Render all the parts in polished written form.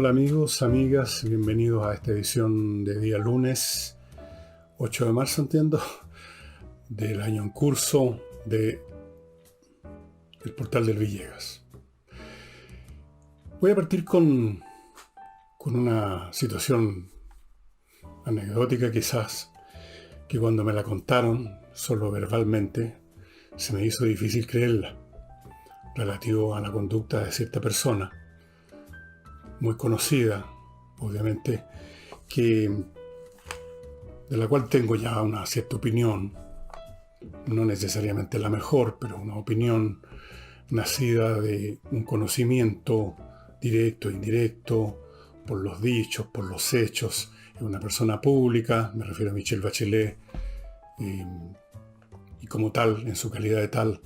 Hola amigos, amigas, bienvenidos a esta edición de día lunes 8 de marzo, entiendo, del año en curso de el portal del Villegas. Voy a partir con una situación anecdótica quizás, que cuando me la contaron, solo verbalmente, se me hizo difícil creerla, relativo a la conducta de cierta persona, muy conocida, obviamente, de la cual tengo ya una cierta opinión, no necesariamente la mejor, pero una opinión nacida de un conocimiento directo e indirecto, por los dichos, por los hechos. Es una persona pública, me refiero a Michelle Bachelet, y como tal, en su calidad de tal,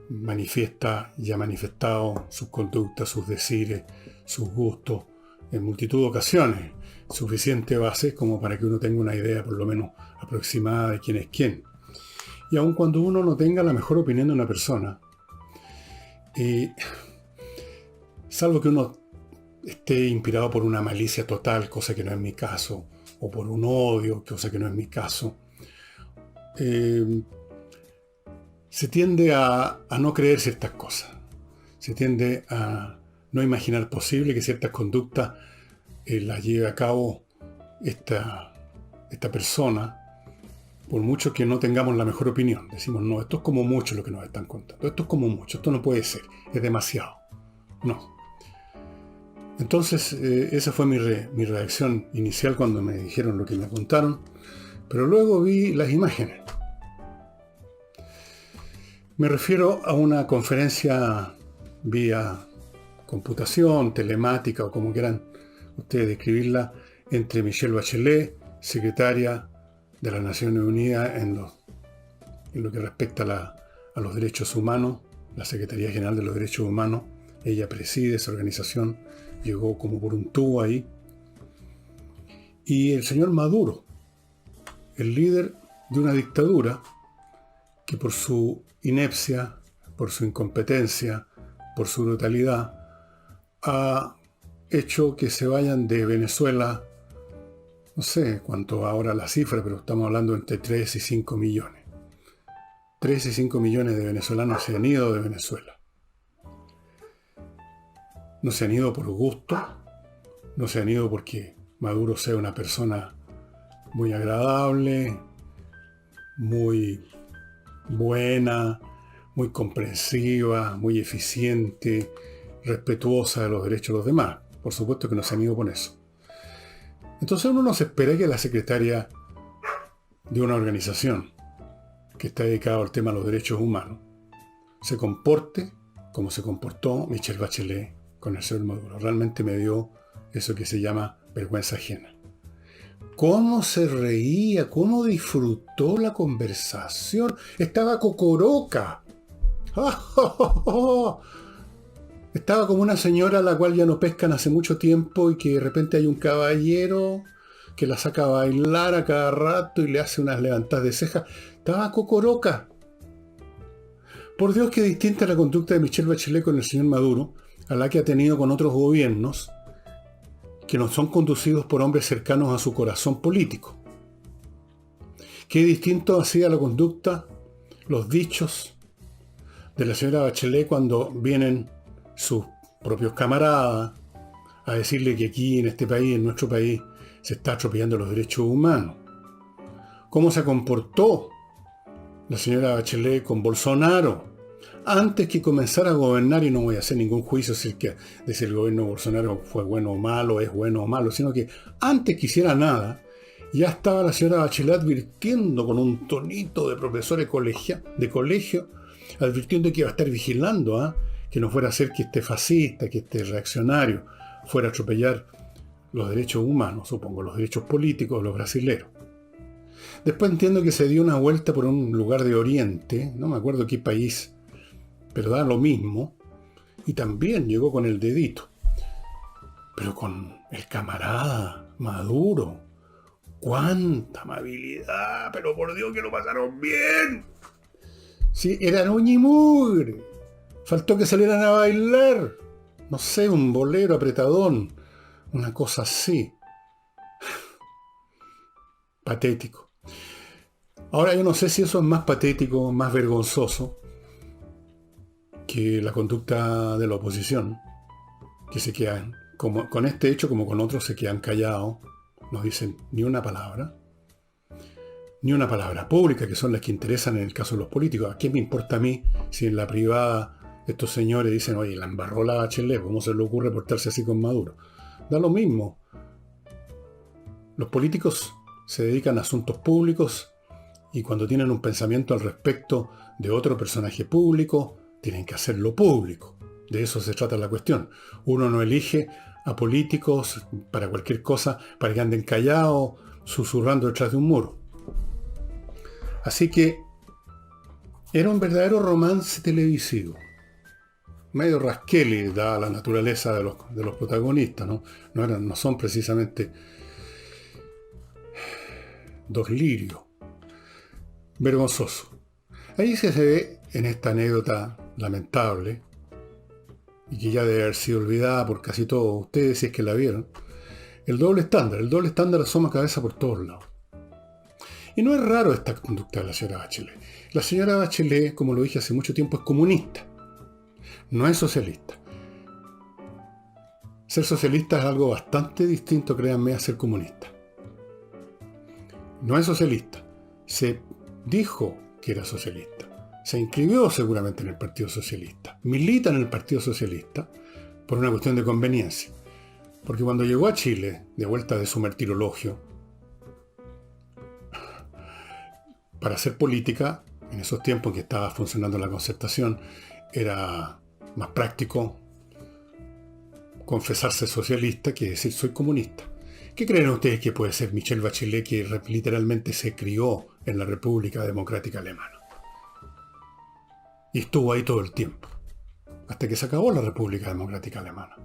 manifiesta y ha manifestado sus conductas, sus decires, sus gustos en multitud de ocasiones, suficiente base como para que uno tenga una idea por lo menos aproximada de quién es quién. Y aun cuando uno no tenga la mejor opinión de una persona, salvo que uno esté inspirado por una malicia total, cosa que no es mi caso, o por un odio, cosa que no es mi caso, se tiende a no creer ciertas cosas. Se tiende a no imaginar posible que ciertas conductas las lleve a cabo esta persona, por mucho que no tengamos la mejor opinión. Decimos, no, esto es como mucho lo que nos están contando. Esto es como mucho, esto no puede ser, es demasiado. No. Entonces, esa fue mi reacción inicial cuando me dijeron lo que me contaron, pero luego vi las imágenes. Me refiero a una conferencia vía computación, telemática o como quieran ustedes describirla, entre Michelle Bachelet, secretaria de las Naciones Unidas en lo que respecta a los derechos humanos, la Secretaría General de los Derechos Humanos. Ella preside esa organización, llegó como por un tubo ahí. Y el señor Maduro, el líder de una dictadura que por su inepcia, por su incompetencia, por su brutalidad, ha hecho que se vayan de Venezuela, no sé cuánto ahora la cifra, pero estamos hablando entre 3 y 5 millones. 3 y 5 millones de venezolanos se han ido de Venezuela. No se han ido por gusto, no se han ido porque Maduro sea una persona muy agradable, muy buena, muy comprensiva, muy eficiente, respetuosa de los derechos de los demás. Por supuesto que no se han ido con eso. Entonces uno no se espera que la secretaria de una organización que está dedicada al tema de los derechos humanos se comporte como se comportó Michelle Bachelet con el señor Maduro. Realmente me dio eso que se llama vergüenza ajena. ¿Cómo se reía? ¿Cómo disfrutó la conversación? Estaba cocoroca. Estaba como una señora a la cual ya no pescan hace mucho tiempo y que de repente hay un caballero que la saca a bailar a cada rato y le hace unas levantadas de cejas. Estaba cocoroca. Por Dios, que distinta la conducta de Michelle Bachelet con el señor Maduro, a la que ha tenido con otros gobiernos que no son conducidos por hombres cercanos a su corazón político. Qué distinto hacía la conducta, los dichos de la señora Bachelet cuando vienen sus propios camaradas a decirle que aquí en este país, en nuestro país, se está atropellando los derechos humanos. ¿Cómo se comportó la señora Bachelet con Bolsonaro antes que comenzara a gobernar? Y no voy a hacer ningún juicio de si el gobierno de Bolsonaro fue bueno o malo, es bueno o malo, sino que antes que hiciera nada, ya estaba la señora Bachelet advirtiendo con un tonito de profesor de colegio, advirtiendo que iba a estar vigilando, que no fuera a ser que este fascista, que este reaccionario fuera a atropellar los derechos humanos, supongo, los derechos políticos de los brasileros. Después entiendo que se dio una vuelta por un lugar de Oriente, no me acuerdo qué país, pero da lo mismo, y también llegó con el dedito. Pero con el camarada Maduro, ¡cuánta amabilidad! Pero por Dios que lo pasaron bien. Sí, eran uña y mugre. Faltó que salieran a bailar. No sé, un bolero apretadón. Una cosa así. Patético. Ahora yo no sé si eso es más patético, más vergonzoso que la conducta de la oposición, que se quedan, como con este hecho como con otros, se quedan callados, no dicen ni una palabra pública, que son las que interesan en el caso de los políticos. ¿A qué me importa a mí si en la privada estos señores dicen, oye, la embarró la Bachelet, ¿cómo se le ocurre portarse así con Maduro? Da lo mismo. Los políticos se dedican a asuntos públicos y cuando tienen un pensamiento al respecto de otro personaje público, tienen que hacerlo público. De eso se trata la cuestión. Uno no elige a políticos para cualquier cosa, para que anden callados, susurrando detrás de un muro. Así que era un verdadero romance televisivo. Medio rasqueli, dada la naturaleza de los protagonistas, ¿no? No son precisamente dos lirios. Vergonzoso. Ahí se ve en esta anécdota lamentable, y que ya debe haber sido olvidada por casi todos ustedes si es que la vieron, el doble estándar. El doble estándar asoma cabeza por todos lados. Y no es raro esta conducta de la señora Bachelet. La señora Bachelet, como lo dije hace mucho tiempo, es comunista. No es socialista. Ser socialista es algo bastante distinto, créanme, a ser comunista. No es socialista. Se dijo que era socialista. Se inscribió seguramente en el Partido Socialista. Milita en el Partido Socialista por una cuestión de conveniencia. Porque cuando llegó a Chile, de vuelta de su martirologio, para hacer política, en esos tiempos en que estaba funcionando la Concertación, era más práctico confesarse socialista que decir soy comunista. ¿Qué creen ustedes que puede ser Michelle Bachelet, que literalmente se crió en la República Democrática Alemana? Y estuvo ahí todo el tiempo, hasta que se acabó la República Democrática Alemana.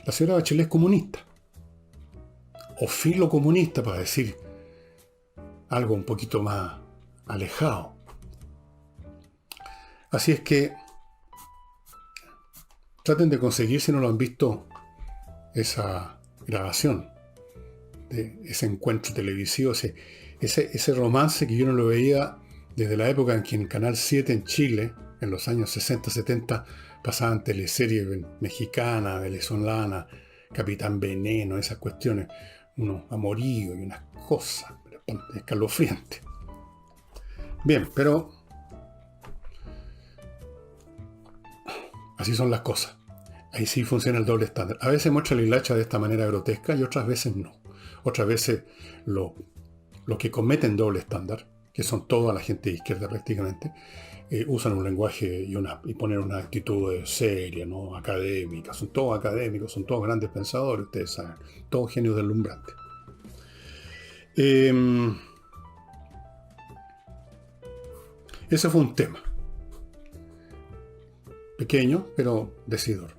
La señora Bachelet es comunista, o filocomunista, para decir algo un poquito más alejado. Así es que traten de conseguir, si no lo han visto, esa grabación de ese encuentro televisivo, ese romance que yo no lo veía desde la época en que en Canal 7 en Chile, en los años 60-70, pasaban teleseries mexicanas, venezolanas, Capitán Veneno, esas cuestiones, unos amoríos y unas cosas escalofriantes. Bien, pero así son las cosas. Ahí sí funciona el doble estándar. A veces muestra la hilacha de esta manera grotesca y otras veces no. Otras veces los que cometen doble estándar, que son toda la gente de izquierda prácticamente, usan un lenguaje y ponen una actitud seria, ¿no? Académica. Son todos académicos, son todos grandes pensadores, ustedes saben. Todos genios deslumbrantes. Ese fue un tema. Pequeño, pero decidor.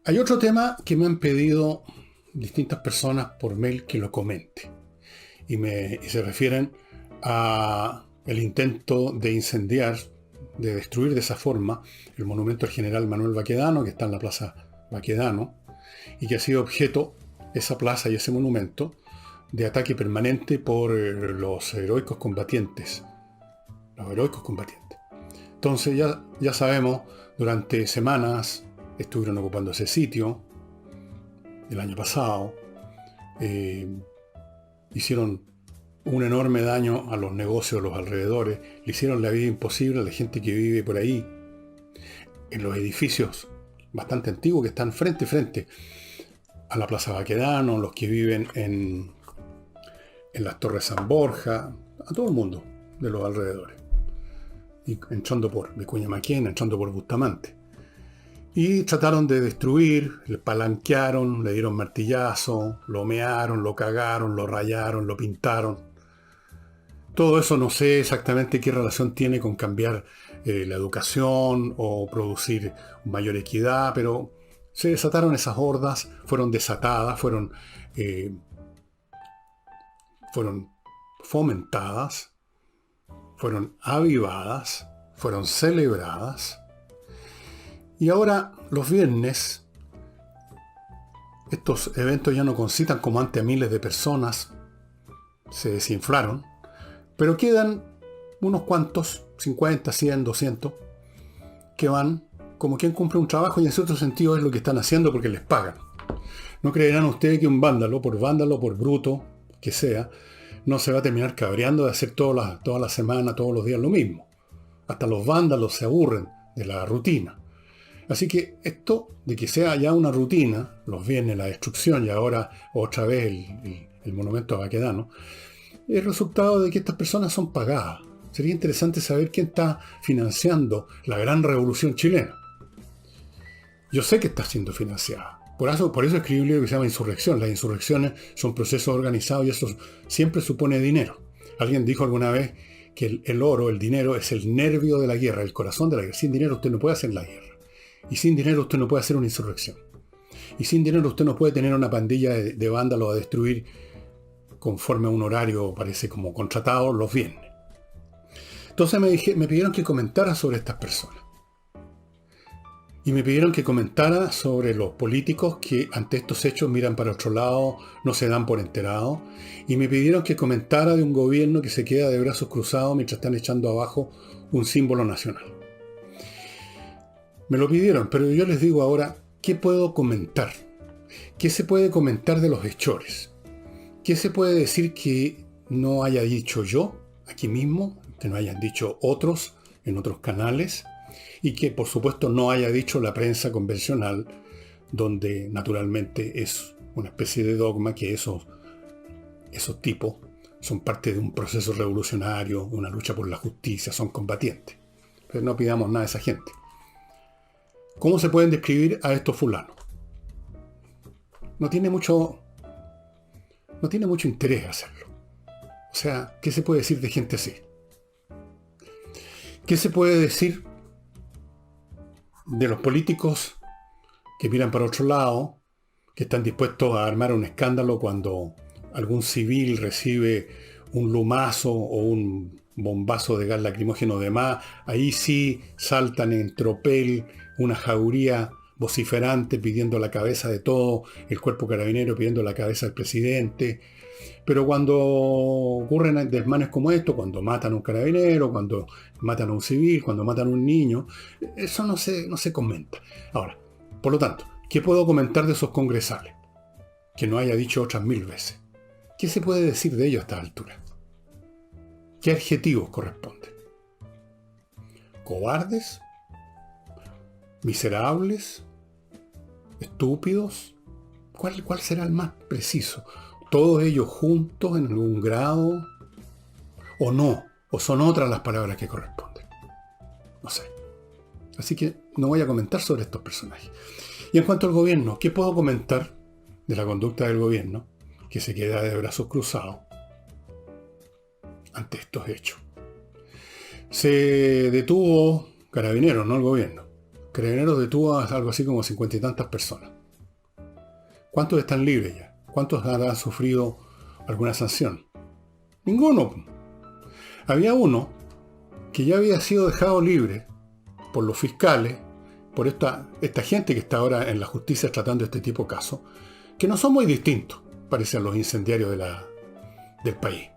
Hay otro tema que me han pedido distintas personas por mail que lo comente. Y se refieren a el intento de incendiar, de destruir de esa forma el monumento al general Manuel Baquedano, que está en la Plaza Baquedano, y que ha sido objeto, esa plaza y ese monumento, de ataque permanente por los heroicos combatientes. Los heroicos combatientes. Entonces ya sabemos, durante semanas estuvieron ocupando ese sitio. El año pasado hicieron un enorme daño a los negocios de los alrededores, le hicieron la vida imposible a la gente que vive por ahí, en los edificios bastante antiguos que están frente a la Plaza Baquedano, los que viven en las Torres San Borja, a todo el mundo de los alrededores, y entrando por Vicuña Maquena, entrando por Bustamante. Y trataron de destruir, le palanquearon, le dieron martillazo, lo mearon, lo cagaron, lo rayaron, lo pintaron. Todo eso no sé exactamente qué relación tiene con cambiar la educación o producir mayor equidad, pero se desataron esas hordas, fueron desatadas, fueron fomentadas, fueron avivadas, fueron celebradas. Y ahora, los viernes, Estos eventos ya no concitan como antes a miles de personas, se desinflaron, pero quedan unos cuantos, 50, 100, 200, que van como quien cumple un trabajo y en cierto sentido es lo que están haciendo porque les pagan. No creerán ustedes que un vándalo, por bruto que sea, no se va a terminar cabreando de hacer toda la semana, todos los días lo mismo. Hasta los vándalos se aburren de la rutina. Así que esto de que sea ya una rutina, los viernes la destrucción y ahora otra vez el monumento a Baquedano, es el resultado de que estas personas son pagadas. Sería interesante saber quién está financiando la gran revolución chilena. Yo sé que está siendo financiada. Por eso escribí un libro que se llama Insurrección. Las insurrecciones son procesos organizados y eso siempre supone dinero. Alguien dijo alguna vez que el oro, el dinero, es el nervio de la guerra, el corazón de la guerra. Sin dinero usted no puede hacer la guerra. Y sin dinero usted no puede hacer una insurrección. Y sin dinero usted no puede tener una pandilla de vándalos a destruir conforme a un horario, parece como contratado, los viernes. Entonces me pidieron que comentara sobre estas personas. Y me pidieron que comentara sobre los políticos que ante estos hechos miran para otro lado, no se dan por enterados. Y me pidieron que comentara de un gobierno que se queda de brazos cruzados mientras están echando abajo un símbolo nacional. Me lo pidieron, pero yo les digo ahora, ¿qué puedo comentar? ¿Qué se puede comentar de los hechores? ¿Qué se puede decir que no haya dicho yo, aquí mismo, que no hayan dicho otros en otros canales? Y que por supuesto no haya dicho la prensa convencional, donde naturalmente es una especie de dogma que esos tipos son parte de un proceso revolucionario, una lucha por la justicia, son combatientes. Pero no pidamos nada a esa gente. ¿Cómo se pueden describir a estos fulanos? No tiene mucho interés hacerlo. O sea, ¿qué se puede decir de gente así? ¿Qué se puede decir de los políticos que miran para otro lado, que están dispuestos a armar un escándalo cuando algún civil recibe un lumazo o un bombazo de gas lacrimógeno de más? Ahí sí saltan en tropel una jauría vociferante pidiendo la cabeza de todo, el cuerpo carabinero pidiendo la cabeza del presidente. Pero cuando ocurren desmanes como esto, cuando matan a un carabinero, cuando matan a un civil, cuando matan a un niño, eso no se comenta. Ahora, por lo tanto, ¿qué puedo comentar de esos congresales? Que no haya dicho otras 1000 veces. ¿Qué se puede decir de ellos a esta altura? ¿Qué adjetivos corresponden? ¿Cobardes? ¿Miserables? ¿Estúpidos? ¿Cuál será el más preciso? ¿Todos ellos juntos en algún grado? ¿O no? ¿O son otras las palabras que corresponden? No sé. Así que no voy a comentar sobre estos personajes. Y en cuanto al gobierno, ¿qué puedo comentar de la conducta del gobierno que se queda de brazos cruzados ante estos hechos? Se detuvo Carabineros, no el gobierno. Carabineros detuvo a algo así como 50 y tantas personas. ¿Cuántos están libres ya? ¿Cuántos han sufrido alguna sanción? Ninguno. Había uno que ya había sido dejado libre por los fiscales, por esta gente que está ahora en la justicia tratando este tipo de casos, que no son muy distintos, parecen los incendiarios del país.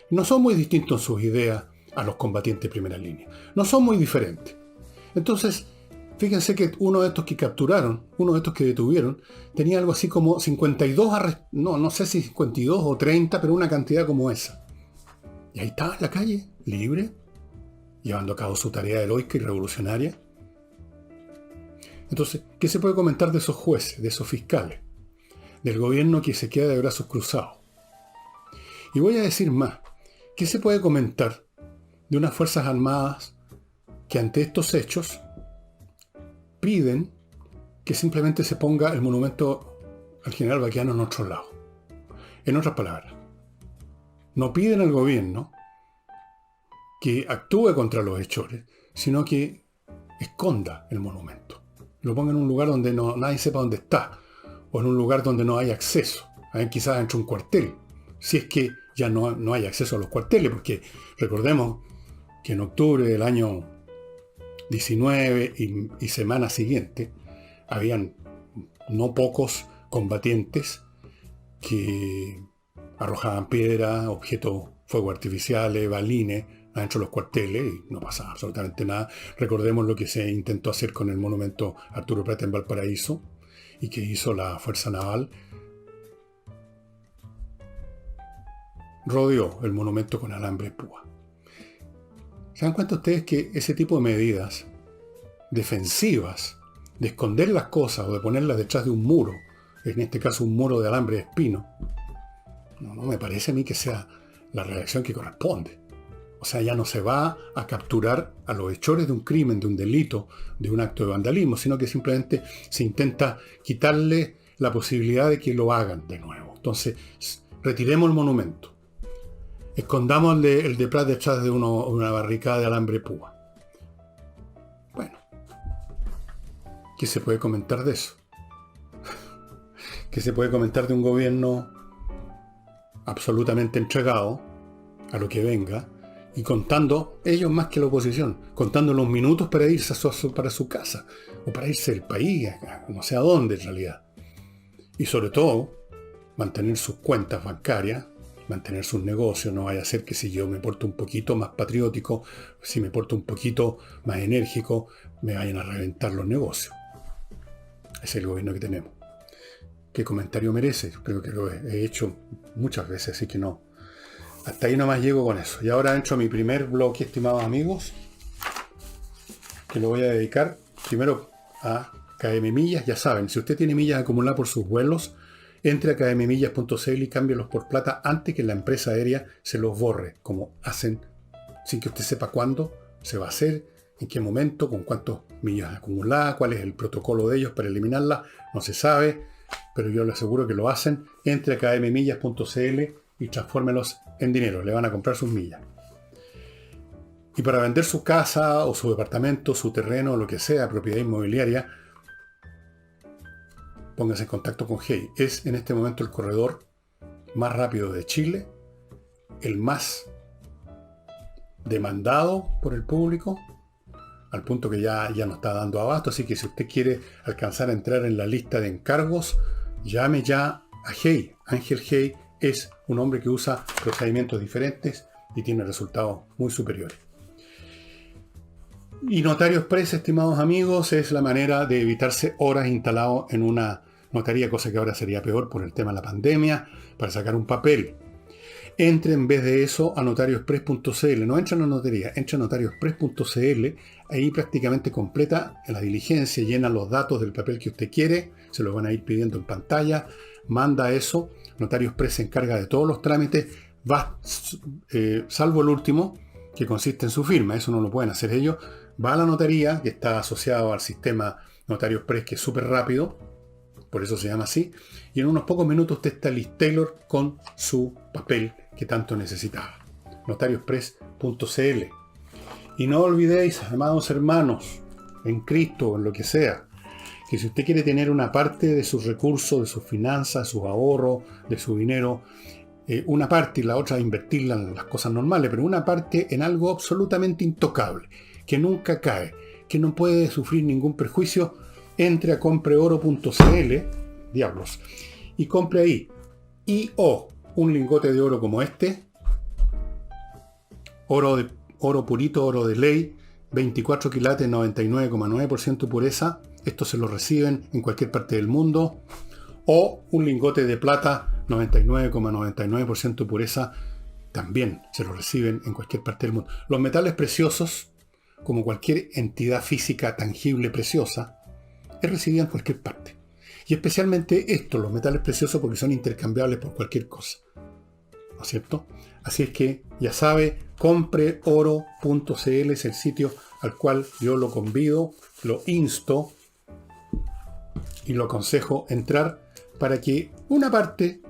No son muy distintos en sus ideas a los combatientes de primera línea. No son muy diferentes. Entonces, fíjense que uno de estos que capturaron, uno de estos que detuvieron, tenía algo así como 52 no sé si 52 o 30, pero una cantidad como esa. Y ahí estaba en la calle, libre, llevando a cabo su tarea heroica y revolucionaria. Entonces, ¿qué se puede comentar de esos jueces, de esos fiscales, del gobierno que se queda de brazos cruzados? Y voy a decir más. ¿Qué se puede comentar de unas Fuerzas Armadas que ante estos hechos piden que simplemente se ponga el monumento al general Baquedano en otro lado? En otras palabras, no piden al gobierno que actúe contra los hechores, sino que esconda el monumento. Lo ponga en un lugar donde nadie sepa dónde está, o en un lugar donde no hay acceso. Quizás entre un cuartel, si es que ya no hay acceso a los cuarteles, porque recordemos que en octubre del año 19 y semanas siguientes habían no pocos combatientes que arrojaban piedras, objetos, fuegos artificiales, balines adentro de los cuarteles y no pasaba absolutamente nada. Recordemos lo que se intentó hacer con el monumento Arturo Prat en Valparaíso y que hizo la Fuerza Naval. Rodeó el monumento con alambre de púa. ¿Se dan cuenta ustedes que ese tipo de medidas defensivas, de esconder las cosas o de ponerlas detrás de un muro, en este caso un muro de alambre de espino, no me parece a mí que sea la reacción que corresponde? O sea, ya no se va a capturar a los hechores de un crimen, de un delito, de un acto de vandalismo, sino que simplemente se intenta quitarle la posibilidad de que lo hagan de nuevo. Entonces, retiremos el monumento. Escondamos el de Prat detrás de una barricada de alambre de púa. Bueno, ¿qué se puede comentar de eso? ¿Qué se puede comentar de un gobierno absolutamente entregado a lo que venga y contando, ellos más que la oposición, contando los minutos para irse para su casa o para irse del país, no sé a dónde en realidad? Y sobre todo, mantener sus cuentas bancarias, mantener sus negocios. No vaya a ser que si yo me porto un poquito más patriótico, si me porto un poquito más enérgico, me vayan a reventar los negocios. Ese es el gobierno que tenemos. ¿Qué comentario merece? Yo creo que lo he hecho muchas veces, así que no. Hasta ahí nomás llego con eso. Y ahora entro a mi primer bloque, estimados amigos, que lo voy a dedicar primero a KM Millas. Ya saben, si usted tiene millas acumuladas por sus vuelos, entre a kmmillas.cl y cámbielos por plata antes que la empresa aérea se los borre, como hacen sin que usted sepa cuándo se va a hacer, en qué momento, con cuántas millas acumuladas, cuál es el protocolo de ellos para eliminarlas, no se sabe, pero yo le aseguro que lo hacen. Entre a kmmillas.cl y transfórmelos en dinero, le van a comprar sus millas. Y para vender su casa o su departamento, su terreno, lo que sea, propiedad inmobiliaria, póngase en contacto con Hey. Es en este momento el corredor más rápido de Chile, el más demandado por el público, al punto que ya no está dando abasto. Así que si usted quiere alcanzar a entrar en la lista de encargos, llame ya a Hey. Ángel Hey es un hombre que usa procedimientos diferentes y tiene resultados muy superiores. Y Notario Express, estimados amigos, es la manera de evitarse horas instalado en una notaría, cosa que ahora sería peor por el tema de la pandemia, para sacar un papel. Entre en vez de eso a notarioexpress.cl. No entra en la notaría, entra a notarioexpress.cl. Ahí prácticamente completa la diligencia, llena los datos del papel que usted quiere, se los van a ir pidiendo en pantalla, manda eso. Notario Express se encarga de todos los trámites, salvo el último, que consiste en su firma. Eso no lo pueden hacer ellos. Va a la notaría, que está asociado al sistema Notario Express, que es súper rápido, por eso se llama así, y en unos pocos minutos usted está Liz Taylor con su papel que tanto necesitaba. Notarioexpress.cl. Y no olvidéis, amados hermanos, en Cristo o en lo que sea, que si usted quiere tener una parte de sus recursos, de sus finanzas, sus ahorros, de su dinero, una parte y la otra invertirla en las cosas normales, pero una parte en algo absolutamente intocable, que nunca cae, que no puede sufrir ningún perjuicio, entre a compreoro.cl, diablos, y compre ahí un lingote de oro como este, oro purito, oro de ley, 24 quilates, 99,9% pureza. Esto se lo reciben en cualquier parte del mundo. O un lingote de plata, 99,99% pureza, también se lo reciben en cualquier parte del mundo. Los metales preciosos, como cualquier entidad física tangible preciosa, es recibida en cualquier parte. Y especialmente estos, los metales preciosos, porque son intercambiables por cualquier cosa. ¿No es cierto? Así es que, ya sabe, compreoro.cl es el sitio al cual yo lo convido, lo insto y lo aconsejo entrar para que una parte,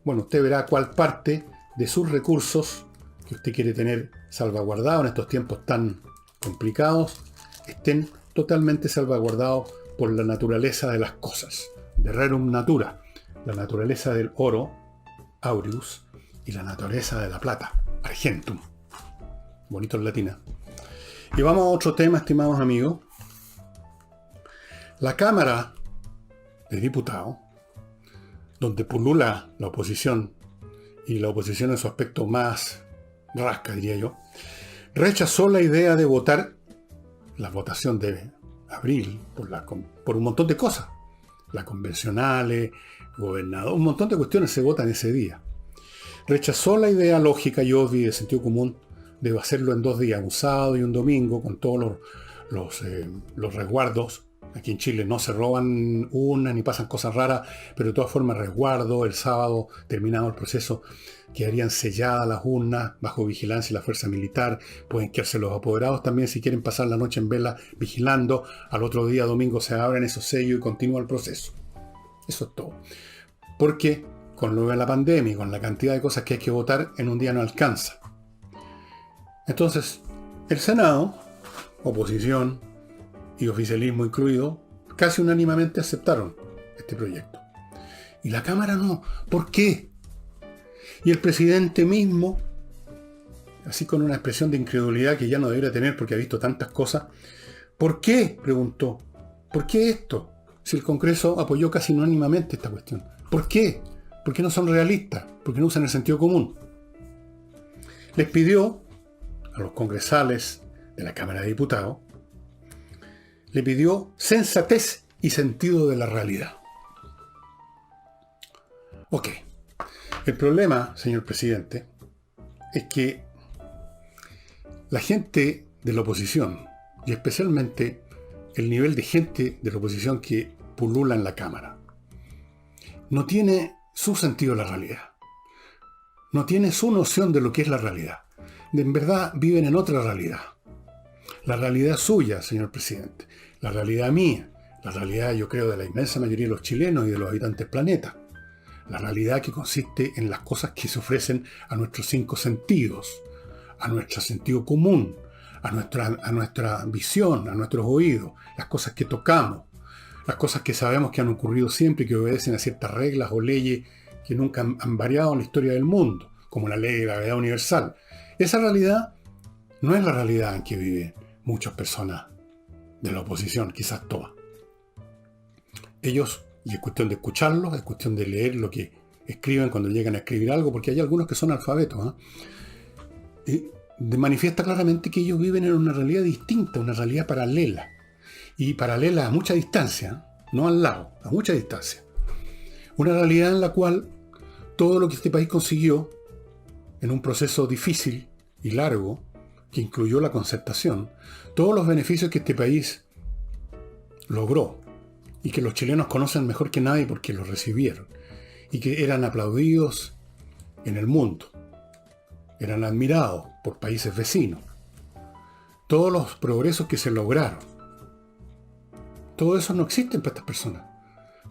bueno, usted verá cuál parte de sus recursos que usted quiere tener salvaguardados en estos tiempos tan complicados, estén totalmente salvaguardados por la naturaleza de las cosas, de rerum natura, la naturaleza del oro, aureus, y la naturaleza de la plata, argentum. Bonito en latina. Y vamos a otro tema, estimados amigos. La Cámara de Diputados donde pulula la oposición, y la oposición en su aspecto más rasca, diría yo, rechazó la idea de votar la votación de abril por un montón de cosas. Las convencionales, gobernador, un montón de cuestiones se votan ese día. Rechazó la idea lógica y obvia y de sentido común de hacerlo en 2 días, un sábado y un domingo, con todos los resguardos. Aquí en Chile no se roban urnas ni pasan cosas raras, pero de todas formas resguardo. El sábado, terminado el proceso, quedarían selladas las urnas bajo vigilancia de la fuerza militar. Pueden quedarse los apoderados también si quieren pasar la noche en vela vigilando. Al otro día, domingo, se abren esos sellos y continúa el proceso. Eso es todo. Porque con lo de la pandemia y con la cantidad de cosas que hay que votar, en un día no alcanza. Entonces, el Senado, oposición y oficialismo incluido, casi unánimemente aceptaron este proyecto. Y la Cámara no. ¿Por qué? Y el presidente mismo, así con una expresión de incredulidad que ya no debería tener porque ha visto tantas cosas, ¿por qué? Preguntó. ¿Por qué esto? Si el Congreso apoyó casi unánimemente esta cuestión. ¿Por qué? ¿Por qué no son realistas? ¿Por qué no usan el sentido común? Les pidió a los congresales de la Cámara de Diputados, le pidió sensatez y sentido de la realidad. Ok. El problema, señor presidente, es que la gente de la oposición, y especialmente el nivel de gente de la oposición que pulula en la Cámara, no tiene su sentido de la realidad. No tiene su noción de lo que es la realidad. En verdad viven en otra realidad. La realidad suya, señor presidente. La realidad mía. La realidad, yo creo, de la inmensa mayoría de los chilenos y de los habitantes del planeta. La realidad que consiste en las cosas que se ofrecen a nuestros 5 sentidos, a nuestro sentido común, a nuestra visión, a nuestros oídos, las cosas que tocamos, las cosas que sabemos que han ocurrido siempre y que obedecen a ciertas reglas o leyes que nunca han variado en la historia del mundo, como la ley de gravedad universal. Esa realidad no es la realidad en que viven muchas personas de la oposición, quizás todas. Ellos, y es cuestión de escucharlos, es cuestión de leer lo que escriben cuando llegan a escribir algo, porque hay algunos que son alfabetos, y manifiesta claramente que ellos viven en una realidad distinta, una realidad paralela, y paralela a mucha distancia, no al lado, a mucha distancia. Una realidad en la cual todo lo que este país consiguió en un proceso difícil y largo, que incluyó la concertación, todos los beneficios que este país logró, y que los chilenos conocen mejor que nadie porque los recibieron, y que eran aplaudidos en el mundo, eran admirados por países vecinos. Todos los progresos que se lograron, todo eso no existe para estas personas.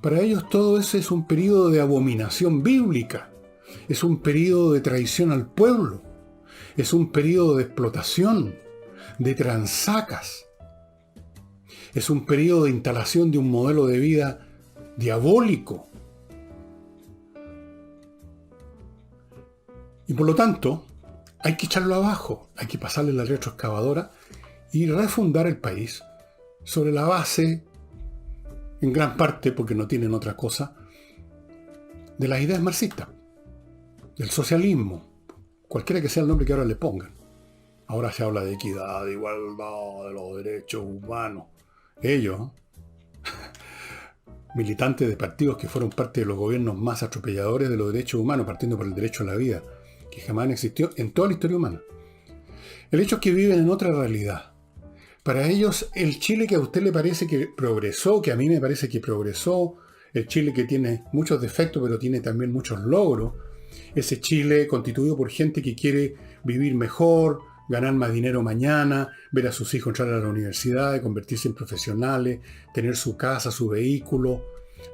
Para ellos todo eso es un periodo de abominación bíblica, es un periodo de traición al pueblo, es un periodo de explotación, de transacas, es un periodo de instalación de un modelo de vida diabólico. Y por lo tanto, hay que echarlo abajo, hay que pasarle la retroexcavadora y refundar el país sobre la base, en gran parte, porque no tienen otra cosa, de las ideas marxistas, del socialismo, cualquiera que sea el nombre que ahora le pongan. Ahora se habla de equidad, de igualdad, de los derechos humanos. Ellos, militantes de partidos que fueron parte de los gobiernos más atropelladores de los derechos humanos, partiendo por el derecho a la vida, que jamás existió en toda la historia humana. El hecho es que viven en otra realidad. Para ellos, el Chile que a usted le parece que progresó, que a mí me parece que progresó, el Chile que tiene muchos defectos, pero tiene también muchos logros, ese Chile constituido por gente que quiere vivir mejor, ganar más dinero mañana, ver a sus hijos entrar a la universidad, convertirse en profesionales, tener su casa, su vehículo,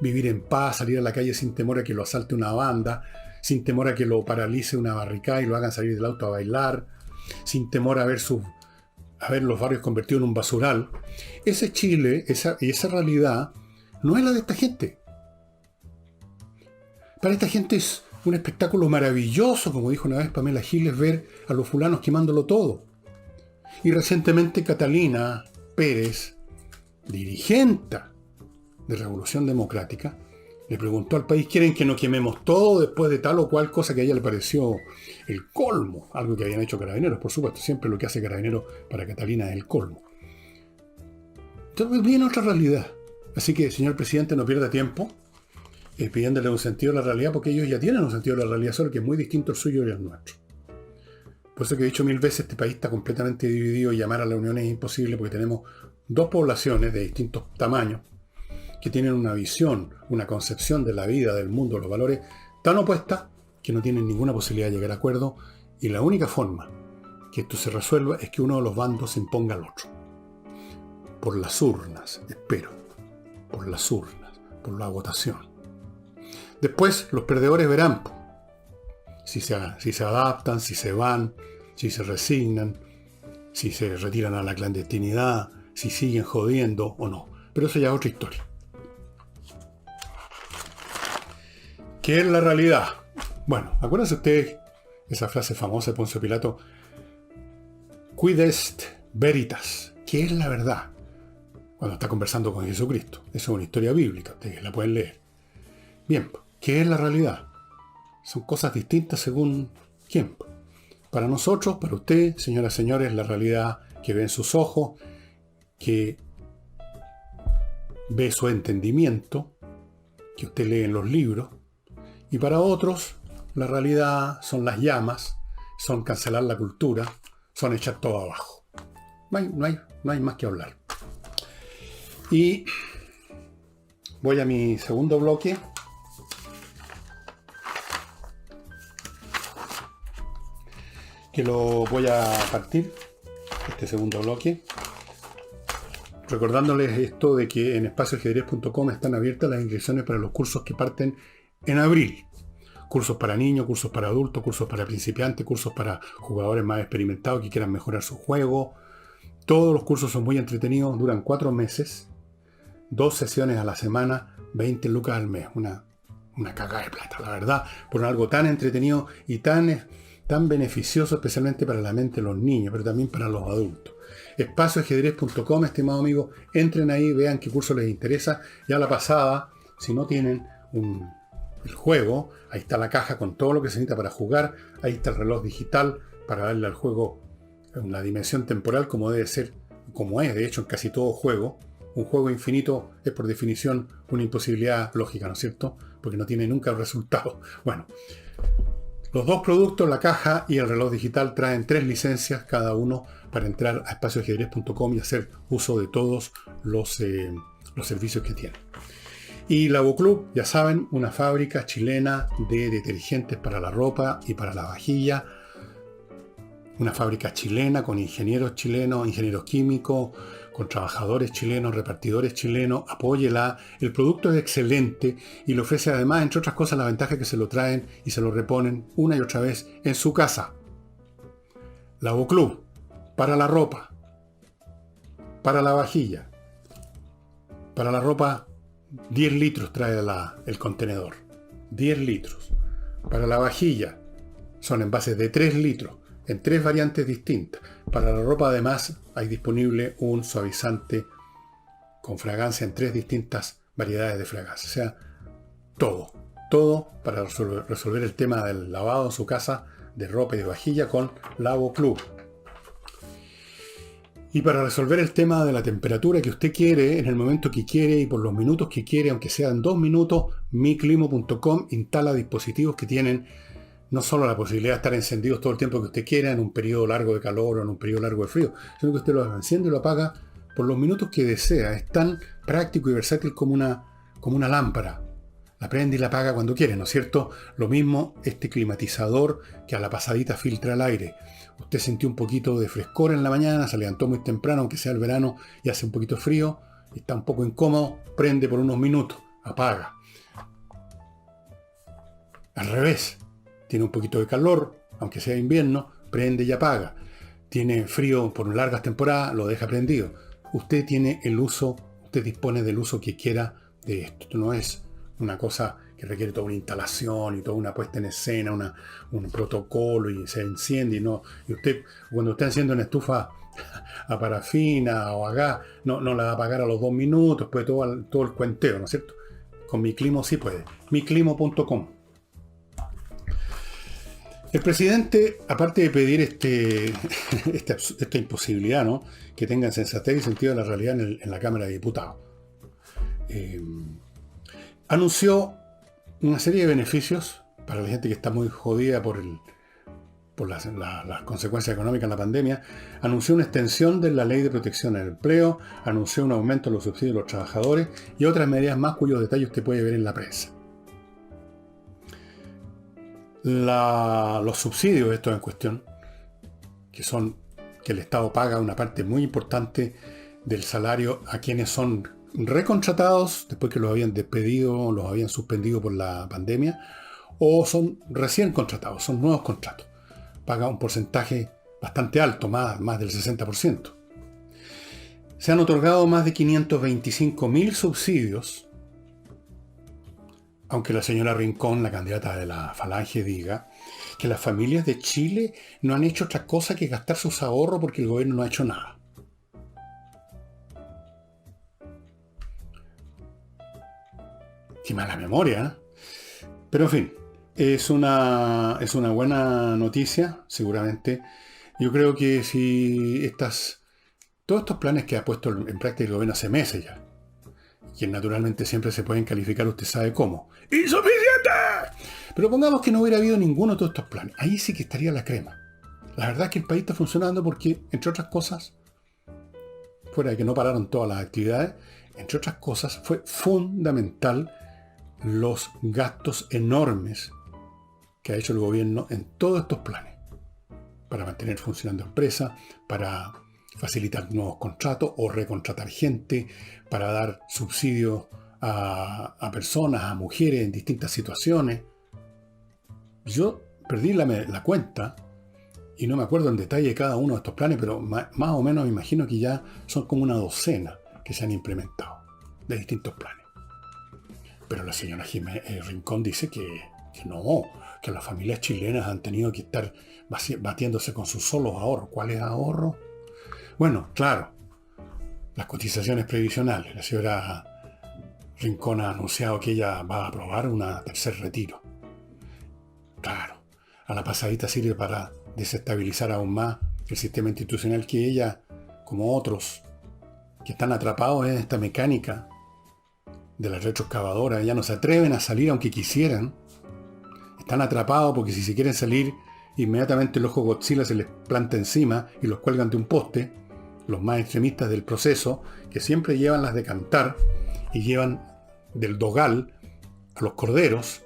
vivir en paz, salir a la calle sin temor a que lo asalte una banda, sin temor a que lo paralice una barricada y lo hagan salir del auto a bailar, sin temor a ver los barrios convertidos en un basural. Ese Chile, esa realidad, no es la de esta gente. Para esta gente es un espectáculo maravilloso, como dijo una vez Pamela Giles, ver a los fulanos quemándolo todo. Y recientemente Catalina Pérez, dirigenta de Revolución Democrática, Le preguntó al país, ¿quieren que no quememos todo después de tal o cual cosa que a ella le pareció el colmo? Algo que habían hecho Carabineros, por supuesto. Siempre lo que hace Carabineros para Catalina es el colmo. Entonces viene otra realidad. Así que, señor presidente, no pierda tiempo pidiéndole un sentido a la realidad, porque ellos ya tienen un sentido de la realidad, solo que es muy distinto el suyo y el nuestro. Por eso que he dicho 1000 veces, este país está completamente dividido y llamar a la unión es imposible, porque tenemos dos poblaciones de distintos tamaños que tienen una visión, una concepción de la vida, del mundo, los valores tan opuestas que no tienen ninguna posibilidad de llegar a acuerdo, y la única forma que esto se resuelva es que uno de los bandos se imponga al otro. Por las urnas, espero. Por las urnas, por la votación. Después los perdedores verán si se adaptan, si se van, si se resignan, si se retiran a la clandestinidad, si siguen jodiendo o no. Pero eso ya es otra historia. ¿Qué es la realidad? Bueno, acuérdense ustedes esa frase famosa de Poncio Pilato, quid est veritas, ¿qué es la verdad? Cuando está conversando con Jesucristo. Eso es una historia bíblica, ustedes la pueden leer. Bien, ¿qué es la realidad? Son cosas distintas según quién. Para nosotros, para usted, señoras y señores, la realidad que ve en sus ojos, que ve su entendimiento, que usted lee en los libros. Y para otros, la realidad son las llamas, son cancelar la cultura, son echar todo abajo. No hay más que hablar. Y voy a mi segundo bloque. Que lo voy a partir, este segundo bloque, recordándoles esto de que en espacioajedrez.com están abiertas las inscripciones para los cursos que parten en abril. Cursos para niños, cursos para adultos, cursos para principiantes, cursos para jugadores más experimentados que quieran mejorar su juego. Todos los cursos son muy entretenidos, duran 4 meses, 2 sesiones a la semana, 20 lucas al mes. Una cagada de plata, la verdad, por algo tan entretenido y tan beneficioso, especialmente para la mente de los niños, pero también para los adultos. Espacioajedrez.com, estimado amigo, entren ahí, vean qué curso les interesa. Ya la pasada, si no tienen el juego, ahí está la caja con todo lo que se necesita para jugar, ahí está el reloj digital para darle al juego una dimensión temporal como debe ser, como es de hecho en casi todo juego. Un juego infinito es por definición una imposibilidad lógica, ¿no es cierto? Porque no tiene nunca el resultado. Bueno, los dos productos, la caja y el reloj digital, traen 3 licencias cada uno para entrar a espacioajedrez.com y hacer uso de todos los servicios que tienen. Y Lavoclub, ya saben, una fábrica chilena de detergentes para la ropa y para la vajilla. Una fábrica chilena con ingenieros chilenos, ingenieros químicos, con trabajadores chilenos, repartidores chilenos. Apóyela. El producto es excelente y le ofrece además, entre otras cosas, la ventaja que se lo traen y se lo reponen una y otra vez en su casa. Lavoclub, para la ropa, para la vajilla, para la ropa 10 litros trae el contenedor. 10 litros. Para la vajilla son envases de 3 litros. En 3 variantes distintas. Para la ropa además hay disponible un suavizante con fragancia en 3 distintas variedades de fragancia. O sea, todo para resolver el tema del lavado en su casa de ropa y de vajilla con Lavoclub. Y para resolver el tema de la temperatura que usted quiere, en el momento que quiere y por los minutos que quiere, aunque sean 2 minutos, miclimo.com instala dispositivos que tienen no solo la posibilidad de estar encendidos todo el tiempo que usted quiera, en un periodo largo de calor o en un periodo largo de frío, sino que usted lo enciende y lo apaga por los minutos que desea. Es tan práctico y versátil como una lámpara. La prende y la apaga cuando quiere, ¿no es cierto? Lo mismo este climatizador que a la pasadita filtra el aire. Usted sintió un poquito de frescor en la mañana, se levantó muy temprano, aunque sea el verano, y hace un poquito de frío, está un poco incómodo, prende por unos minutos, apaga. Al revés. Tiene un poquito de calor, aunque sea invierno, prende y apaga. Tiene frío por largas temporadas, lo deja prendido. Usted dispone del uso que quiera de esto. Esto no es una cosa que requiere toda una instalación y toda una puesta en escena, un protocolo y se enciende y usted, cuando usted enciende una estufa a parafina o a gas, no la va a apagar a los 2 minutos, después todo el cuenteo, ¿no es cierto? Con Miclimo sí puede. Miclimo.com. El presidente, aparte de pedir esta imposibilidad, ¿no?, que tengan sensatez y sentido de la realidad en la Cámara de Diputados, anunció una serie de beneficios para la gente que está muy jodida por las consecuencias económicas de la pandemia. Anunció una extensión de la Ley de Protección al Empleo, anunció un aumento de los subsidios de los trabajadores y otras medidas más cuyos detalles usted puede ver en la prensa. Los subsidios estos en cuestión, que el Estado paga una parte muy importante del salario a quienes son recontratados después que los habían despedido, los habían suspendido por la pandemia, o son recién contratados, son nuevos contratos. Paga un porcentaje bastante alto, más del 60%. Se han otorgado más de 525.000 subsidios, aunque la señora Rincón, la candidata de la Falange, diga que las familias de Chile no han hecho otra cosa que gastar sus ahorros porque el gobierno no ha hecho nada. Qué mala memoria, ¿eh? Pero en fin, es una buena noticia, seguramente. Yo creo que si todos estos planes que ha puesto en práctica el gobierno hace meses ya, que naturalmente siempre se pueden calificar, usted sabe cómo, ¡insuficiente! Pero pongamos que no hubiera habido ninguno de todos estos planes. Ahí sí que estaría la crema. La verdad es que el país está funcionando porque, entre otras cosas, fuera de que no pararon todas las actividades, entre otras cosas, fue fundamental los gastos enormes que ha hecho el gobierno en todos estos planes. Para mantener funcionando empresas, para facilitar nuevos contratos o recontratar gente, para dar subsidios a personas, a mujeres en distintas situaciones. Yo perdí la cuenta y no me acuerdo en detalle de cada uno de estos planes, pero más o menos me imagino que ya son como una docena que se han implementado de distintos planes. Pero la señora Rincón dice que no, que las familias chilenas han tenido que estar batiéndose con sus solos ahorros. ¿Cuáles ahorros? Bueno, claro, las cotizaciones previsionales. La señora Rincón ha anunciado que ella va a aprobar un tercer retiro. Claro, a la pasadita sirve para desestabilizar aún más el sistema institucional que ella, como otros, que están atrapados en esta mecánica de la retroexcavadora, ya no se atreven a salir aunque quisieran. Están atrapados porque si se quieren salir, inmediatamente el ojo Godzilla se les planta encima y los cuelgan de un poste. Los más extremistas del proceso, que siempre llevan las de cantar y llevan del dogal a los corderos,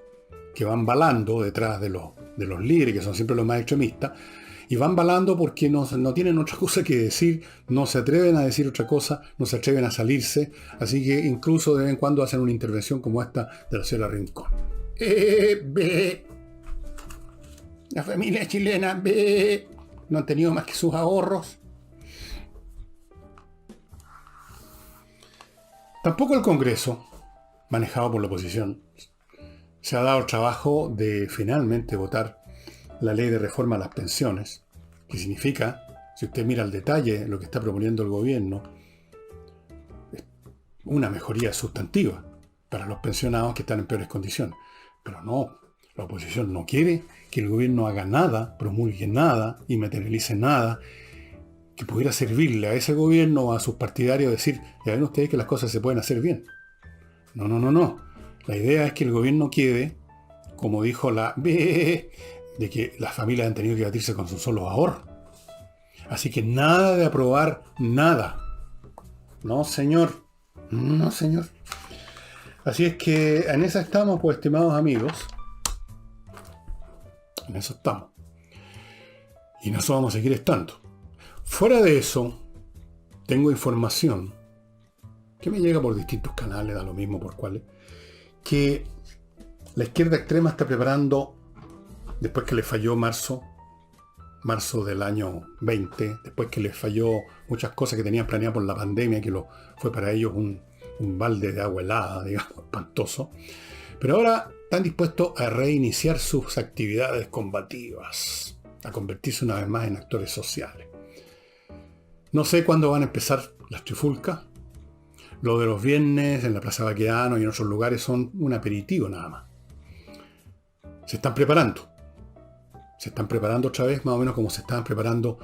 que van balando detrás de los líderes, que son siempre los más extremistas, y van balando porque no tienen otra cosa que decir, no se atreven a decir otra cosa, no se atreven a salirse, así que incluso de vez en cuando hacen una intervención como esta de la señora Rincón. La familia chilena no han tenido más que sus ahorros. Tampoco el Congreso, manejado por la oposición, se ha dado el trabajo de finalmente votar la ley de reforma a las pensiones, que significa, si usted mira al detalle lo que está proponiendo el gobierno, una mejoría sustantiva para los pensionados que están en peores condiciones. Pero no, la oposición no quiere que el gobierno haga nada, promulgue nada y materialice nada que pudiera servirle a ese gobierno o a sus partidarios decir, ya ven ustedes que las cosas se pueden hacer bien. No. La idea es que el gobierno quede, como dijo de que las familias han tenido que batirse con sus solos ahorros. Así que nada de aprobar nada. No, señor. No, señor. Así es que en esa estamos, pues, estimados amigos. En eso estamos. Y en eso vamos a seguir estando. Fuera de eso, tengo información que me llega por distintos canales, da lo mismo por cuáles, que la izquierda extrema está preparando, después que le falló marzo del año 20, después que les falló muchas cosas que tenían planeadas por la pandemia, que fue para ellos un balde de agua helada, digamos, espantoso. Pero ahora están dispuestos a reiniciar sus actividades combativas, a convertirse una vez más en actores sociales. No sé cuándo van a empezar las trifulcas. Lo de los viernes en la Plaza Baquedano y en otros lugares son un aperitivo nada más. Se están preparando. Se están preparando otra vez, más o menos como se estaban preparando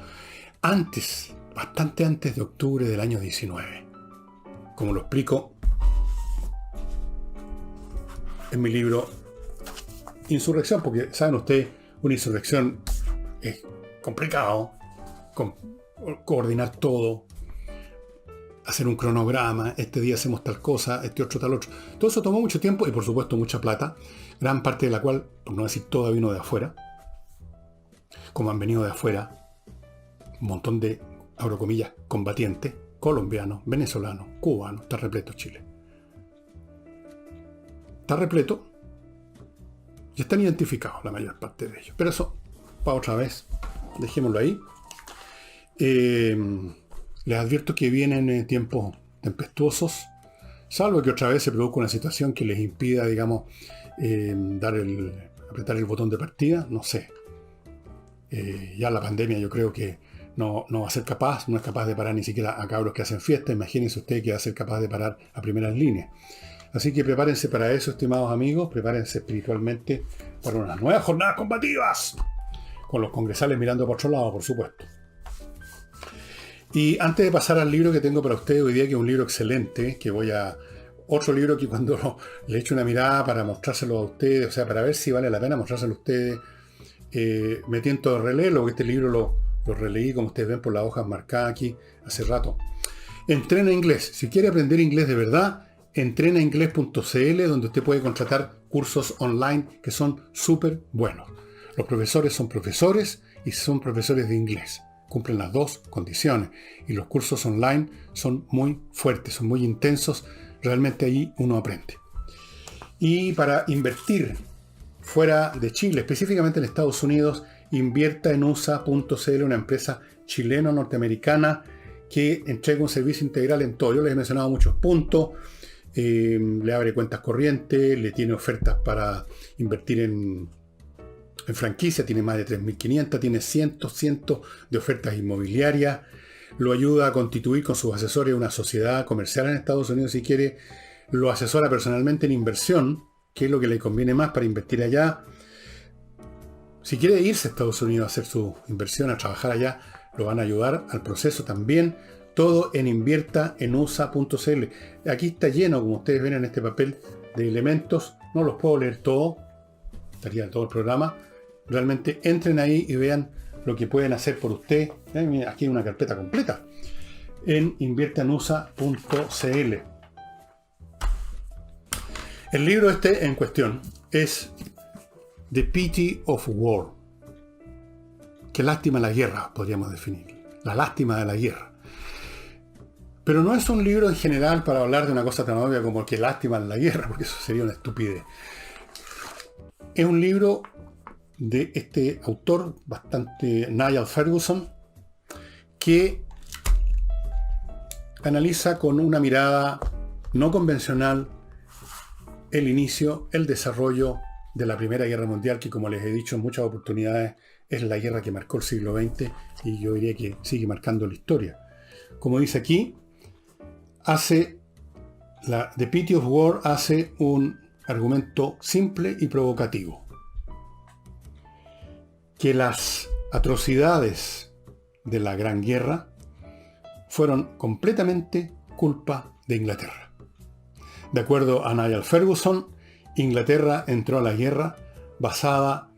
antes, bastante antes de octubre del año 19. Como lo explico en mi libro Insurrección, porque saben ustedes, una insurrección es complicado, coordinar todo, hacer un cronograma, este día hacemos tal cosa, este otro tal otro. Todo eso tomó mucho tiempo y por supuesto mucha plata, gran parte de la cual, por no decir toda, vino de afuera. Como han venido de afuera un montón de, abro comillas, combatientes, colombianos, venezolanos, cubanos, está repleto Chile. Está repleto y están identificados la mayor parte de ellos. Pero eso, para otra vez, dejémoslo ahí. Les advierto que vienen tiempos tempestuosos, salvo que otra vez se produzca una situación que les impida, digamos, apretar el botón de partida, no sé. Ya la pandemia yo creo que no va a ser capaz, no es capaz de parar ni siquiera a cabros que hacen fiesta. Imagínense usted que va a ser capaz de parar a primeras líneas. Así que prepárense para eso, estimados amigos, prepárense espiritualmente para unas nuevas jornadas combativas, con los congresales mirando por otro lado, por supuesto. Y antes de pasar al libro que tengo para ustedes hoy día, que es un libro excelente, otro libro que cuando le echo una mirada para mostrárselo a ustedes, o sea, para ver si vale la pena mostrárselo a ustedes, me tiento de releerlo, porque este libro lo releí, como ustedes ven, por las hojas marcadas aquí hace rato. Entrena inglés. Si quiere aprender inglés de verdad, entrenainglés.cl, donde usted puede contratar cursos online que son súper buenos. Los profesores son profesores y son profesores de inglés. Cumplen las dos condiciones. Y los cursos online son muy fuertes, son muy intensos. Realmente ahí uno aprende. Y para invertir fuera de Chile, específicamente en Estados Unidos, invierta en USA.cl, una empresa chileno-norteamericana que entrega un servicio integral en todo. Yo les he mencionado muchos puntos. Le abre cuentas corrientes, le tiene ofertas para invertir en franquicia, tiene más de 3.500, tiene cientos de ofertas inmobiliarias, lo ayuda a constituir con sus asesores una sociedad comercial en Estados Unidos si quiere, lo asesora personalmente en inversión, que es lo que le conviene más para invertir allá. Si quiere irse a Estados Unidos a hacer su inversión, a trabajar allá, lo van a ayudar al proceso también. Todo en inviertaenusa.cl. Aquí está lleno, como ustedes ven en este papel, de elementos. No los puedo leer todo, estaría todo el programa. Realmente entren ahí y vean lo que pueden hacer por usted. Aquí hay una carpeta completa en inviertaenusa.cl. El libro este en cuestión es The Pity of War. Qué lástima la guerra, podríamos definir. La lástima de la guerra. Pero no es un libro en general para hablar de una cosa tan obvia como que lástima en la guerra, porque eso sería una estupidez. Es un libro de este autor, Niall Ferguson, que analiza con una mirada no convencional el inicio, el desarrollo de la Primera Guerra Mundial, que como les he dicho en muchas oportunidades, es la guerra que marcó el siglo XX y yo diría que sigue marcando la historia. Como dice aquí, The Pity of War hace un argumento simple y provocativo. Que las atrocidades de la Gran Guerra fueron completamente culpa de Inglaterra. De acuerdo a Niall Ferguson, Inglaterra entró a la guerra basada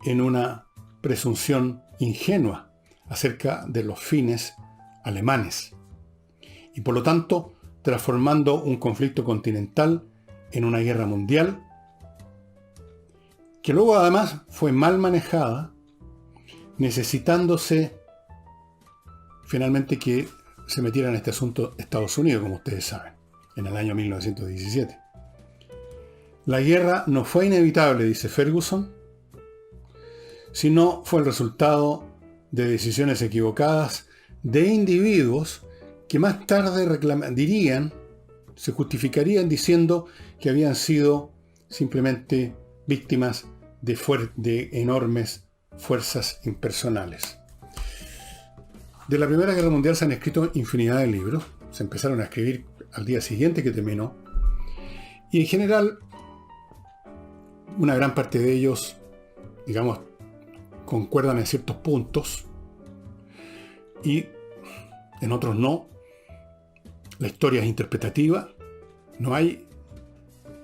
en una presunción ingenua acerca de los fines alemanes y por lo tanto transformando un conflicto continental en una guerra mundial que luego además fue mal manejada, necesitándose finalmente que se metiera en este asunto Estados Unidos, como ustedes saben, en el año 1917. La guerra no fue inevitable, dice Ferguson, sino fue el resultado de decisiones equivocadas de individuos que más tarde se justificarían diciendo que habían sido simplemente víctimas de enormes fuerzas impersonales. De la Primera Guerra Mundial se han escrito infinidad de libros, se empezaron a escribir al día siguiente que terminó. Y en general, una gran parte de ellos, digamos, concuerdan en ciertos puntos y en otros no. La historia es interpretativa. No hay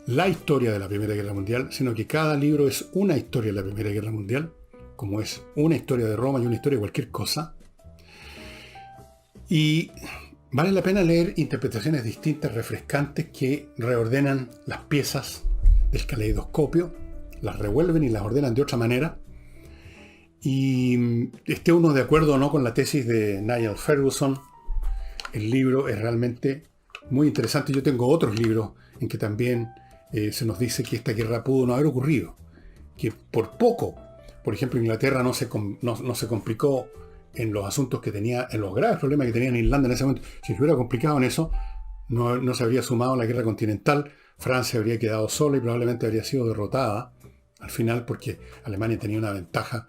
la historia de la Primera Guerra Mundial, sino que cada libro es una historia de la Primera Guerra Mundial, como es una historia de Roma y una historia de cualquier cosa. Y vale la pena leer interpretaciones distintas, refrescantes, que reordenan las piezas del caleidoscopio, las revuelven y las ordenan de otra manera. Y esté uno de acuerdo o no con la tesis de Niall Ferguson, el libro es realmente muy interesante. Yo tengo otros libros en que también se nos dice que esta guerra pudo no haber ocurrido, que por poco, por ejemplo, Inglaterra no se complicó en los asuntos que tenía, en los graves problemas que tenía en Irlanda en ese momento. Si se hubiera complicado en eso, no se habría sumado a la guerra continental, Francia habría quedado sola y probablemente habría sido derrotada al final, porque Alemania tenía una ventaja,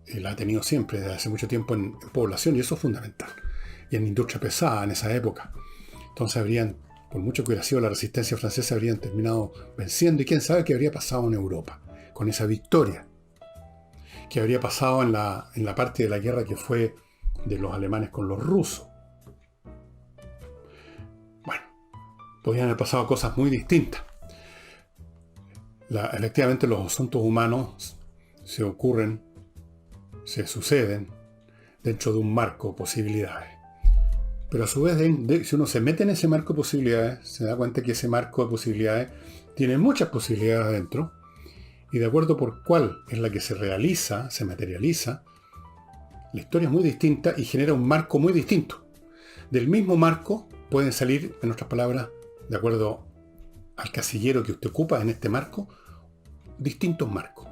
la ha tenido siempre desde hace mucho tiempo en población, y eso es fundamental, y en industria pesada en esa época. Entonces habrían, por mucho que hubiera sido la resistencia francesa, habrían terminado venciendo, y quién sabe qué habría pasado en Europa con esa victoria, que habría pasado en la parte de la guerra que fue de los alemanes con los rusos. Bueno, podrían haber pasado cosas muy distintas. Efectivamente, los asuntos humanos se suceden dentro de un marco de posibilidades. Pero a su vez, si uno se mete en ese marco de posibilidades, se da cuenta que ese marco de posibilidades tiene muchas posibilidades adentro, y de acuerdo por cuál es la que se realiza, se materializa, la historia es muy distinta y genera un marco muy distinto. Del mismo marco pueden salir, en otras palabras, de acuerdo al casillero que usted ocupa en este marco, distintos marcos,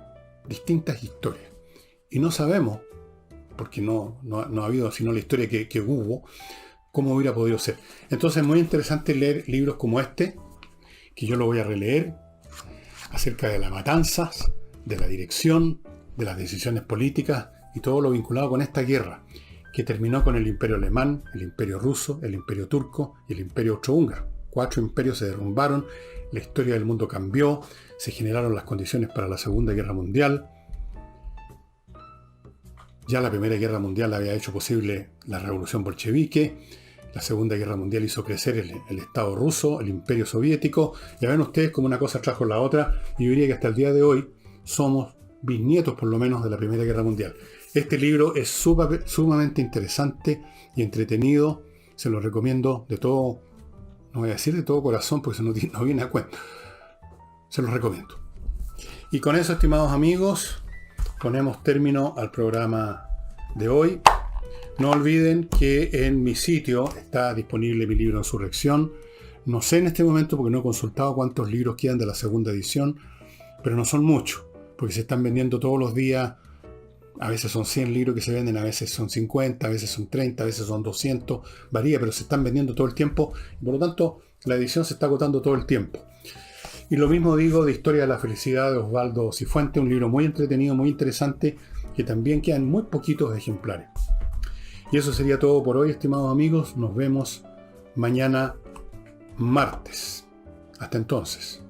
distintas historias. Y no sabemos, porque no ha habido sino la historia que hubo, cómo hubiera podido ser. Entonces es muy interesante leer libros como este, que yo lo voy a releer, acerca de las matanzas, de la dirección, de las decisiones políticas y todo lo vinculado con esta guerra, que terminó con el Imperio Alemán, el Imperio Ruso, el Imperio Turco y el Imperio Austrohúngaro. 4 imperios se derrumbaron, la historia del mundo cambió, se generaron las condiciones para la Segunda Guerra Mundial. Ya la Primera Guerra Mundial había hecho posible la revolución bolchevique. La Segunda Guerra Mundial hizo crecer el Estado ruso, el Imperio Soviético. Ya ven ustedes cómo una cosa trajo la otra. Y yo diría que hasta el día de hoy somos bisnietos, por lo menos, de la Primera Guerra Mundial. Este libro es sumamente interesante y entretenido. Se lo recomiendo de todo, no voy a decir de todo corazón, porque eso no viene a cuento. Se lo recomiendo. Y con eso, estimados amigos, ponemos término al programa de hoy. No olviden que en mi sitio está disponible mi libro Insurrección. No sé en este momento, porque no he consultado cuántos libros quedan de la segunda edición, pero no son muchos, porque se están vendiendo todos los días. A veces son 100 libros que se venden, a veces son 50, a veces son 30, a veces son 200, varía, pero se están vendiendo todo el tiempo, y por lo tanto la edición se está agotando todo el tiempo. Y lo mismo digo de Historia de la Felicidad de Osvaldo Cifuentes, un libro muy entretenido, muy interesante, que también quedan muy poquitos ejemplares. Y eso sería todo por hoy, estimados amigos. Nos vemos mañana martes. Hasta entonces.